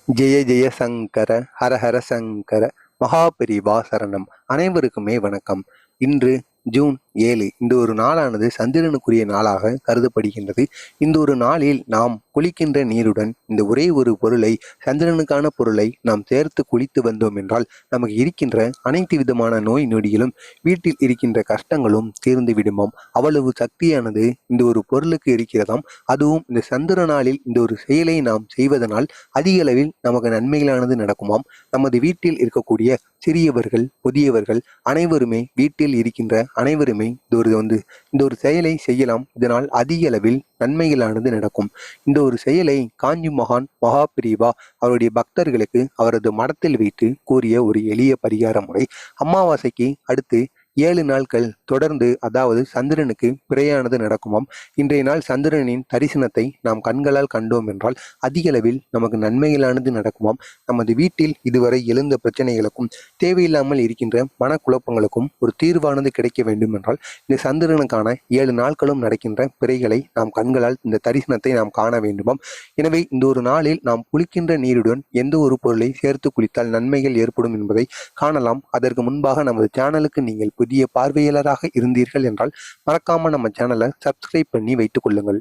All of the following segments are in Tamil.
ஜெய ஜெய சங்கர ஹர ஹர சங்கர மகாபெரிவா சரணம். அனைவருக்குமே வணக்கம். இன்று ஜூன் 7. இந்த ஒரு நாளானது சந்திரனுக்குரிய நாளாக கருதப்படுகின்றது. இந்த ஒரு நாளில் நாம் குளிக்கின்ற நீருடன் இந்த ஒரே ஒரு பொருளை, சந்திரனுக்கான பொருளை நாம் சேர்த்து குளித்து வந்தோம் என்றால் நமக்கு இருக்கின்ற அனைத்து விதமான நோய் நொடிகளும், வீட்டில் இருக்கின்ற கஷ்டங்களும் தீர்ந்து விடுமாம். அவ்வளவு சக்தியானது இந்த ஒரு பொருளுக்கு இருக்கிறதாம். அதுவும் இந்த சந்திர நாளில் இந்த ஒரு செயலை நாம் செய்வதனால் அதிக அளவில் நமக்கு நன்மைகளானது நடக்குமாம். நமது வீட்டில் இருக்கக்கூடிய சிறியவர்கள், புதியவர்கள் அனைவருமே, வீட்டில் இருக்கின்ற அனைவருமே இந்த ஒரு செயலை செய்யலாம். இதனால் அதிக அளவில் நன்மைகளானது நடக்கும். இந்த ஒரு செயலை காஞ்சி மகான் மகாபிரிவா அவருடைய பக்தர்களுக்கு அவரது மடத்தில் வைத்து கூறிய ஒரு எளிய பரிகார முறை. அமாவாசைக்கு அடுத்து 7 நாட்கள் தொடர்ந்து, அதாவது சந்திரனுக்கு பிறையானது நடக்குமாம். இன்றைய நாள் சந்திரனின் தரிசனத்தை நாம் கண்களால் கண்டோம் என்றால் அதிக அளவில் நமக்கு நன்மைகளானது நடக்குமாம். நமது வீட்டில் இதுவரை எழுந்த பிரச்சனைகளுக்கும், தேவையில்லாமல் இருக்கின்ற மனக்குழப்பங்களுக்கும் ஒரு தீர்வானது கிடைக்க வேண்டும் என்றால் இந்த சந்திரனுக்கான 7 நாட்களும் நடக்கின்ற பிறைகளை நாம் கண்களால் இந்த தரிசனத்தை நாம் காண வேண்டுமாம். எனவே இந்த ஒரு நாளில் நாம் குளிக்கின்ற நீருடன் எந்த ஒரு பொருளை சேர்த்து குளித்தால் நன்மைகள் ஏற்படும் என்பதை காணலாம். அதற்கு முன்பாக நமது சேனலுக்கு நீங்கள் புதிய பார்வையாளராக இருந்தீர்கள் என்றால் மறக்காம நம்ம சேனலை சப்ஸ்கிரைப் பண்ணி வைத்துக் கொள்ளுங்கள்.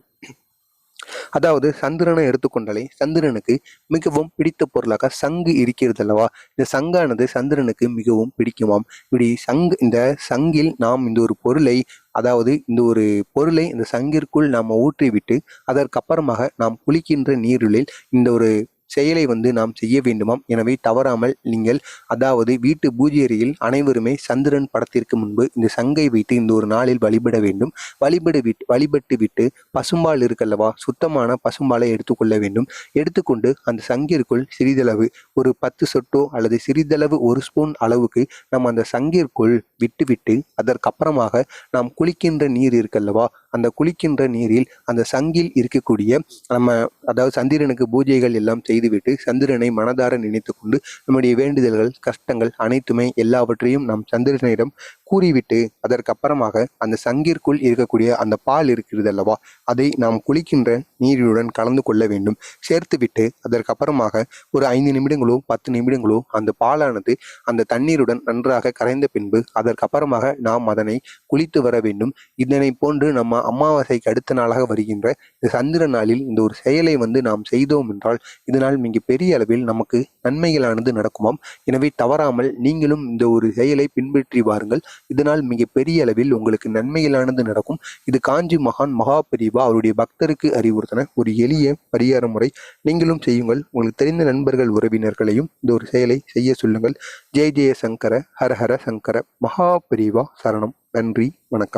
அதாவது சந்திரனை எடுத்துக்கொண்டாலே சந்திரனுக்கு மிகவும் பிடித்த பொருளாக சங்கு இருக்கிறது அல்லவா? இந்த சங்கானது சந்திரனுக்கு மிகவும் பிடிக்குமாம். இப்படி இந்த சங்கில் நாம் இந்த ஒரு பொருளை, அதாவது இந்த ஒரு பொருளை இந்த சங்கிற்குள் நாம் ஊற்றிவிட்டு அதற்கப்புறமாக நாம் குளிக்கின்ற நீரில் இந்த ஒரு செயலை நாம் செய்ய வேண்டுமாம். எனவே தவறாமல் நீங்கள், அதாவது வீட்டு பூஜை அறையில் அனைவருமே சந்திரன் படத்திற்கு முன்பு இந்த சங்கை வைத்து இந்த ஒரு நாளில் வழிபட வேண்டும். வழிபட்டு விட்டு பசும்பால் இருக்கல்லவா, சுத்தமான பசும்பாலை எடுத்துக்கொள்ள வேண்டும். எடுத்துக்கொண்டு அந்த சங்கிற்குள் சிறிதளவு ஒரு 10 சொட்டோ அல்லது சிறிதளவு 1 ஸ்பூன் அளவுக்கு நாம் அந்த சங்கிற்குள் விட்டுவிட்டு அதற்கப்புறமாக நாம் குளிக்கின்ற நீர் இருக்கல்லவா, அந்த குளிக்கின்ற நீரில் அந்த சங்கில் இருக்கக்கூடிய அதாவது சந்திரனுக்கு பூஜைகள் எல்லாம் செய்துவிட்டு சந்திரனை மனதார நினைத்து கொண்டு நம்முடைய வேண்டுதல்கள், கஷ்டங்கள் அனைத்துமே எல்லாவற்றையும் நாம் சந்திரனிடம் கூறிவிட்டு அதற்கப்புறமாக அந்த சங்கிற்குள் இருக்கக்கூடிய அந்த பால் இருக்கிறது அல்லவா, அதை நாம் குளிக்கின்ற நீருடன் கலந்து கொள்ள வேண்டும். சேர்த்துவிட்டு அதற்கப்புறமாக ஒரு 5 நிமிடங்களோ 10 நிமிடங்களோ அந்த பாலானது அந்த தண்ணீருடன் நன்றாக கரைந்த பின்பு அதற்கப்புறமாக நாம் அதனை குளித்து வர வேண்டும். இதனை போன்று நம்ம அமாவாசைக்கு அடுத்த நாளாக வருகின்ற இந்த சந்திர நாளில் இந்த ஒரு செயலை நாம் செய்தோம் என்றால் இதனால் மிக பெரிய அளவில் நமக்கு நன்மைகளானது நடக்குமாம். எனவே தவறாமல் நீங்களும் இந்த ஒரு செயலை பின்பற்றி வாருங்கள். இதனால் மிக பெரிய அளவில் உங்களுக்கு நன்மைகளானது நடக்கும். இது காஞ்சி மகான் மகாபெரிவா அவருடைய பக்தருக்கு அறிவுறுத்தின ஒரு எளிய பரிகார முறை. நீங்களும் செய்யுங்கள். உங்களுக்கு தெரிந்த நண்பர்கள், உறவினர்களையும் இந்த ஒரு செயலை செய்ய சொல்லுங்கள். ஜெய ஜெய சங்கர ஹர ஹர சங்கர மகாபெரிவா சரணம். நன்றி, வணக்கம்.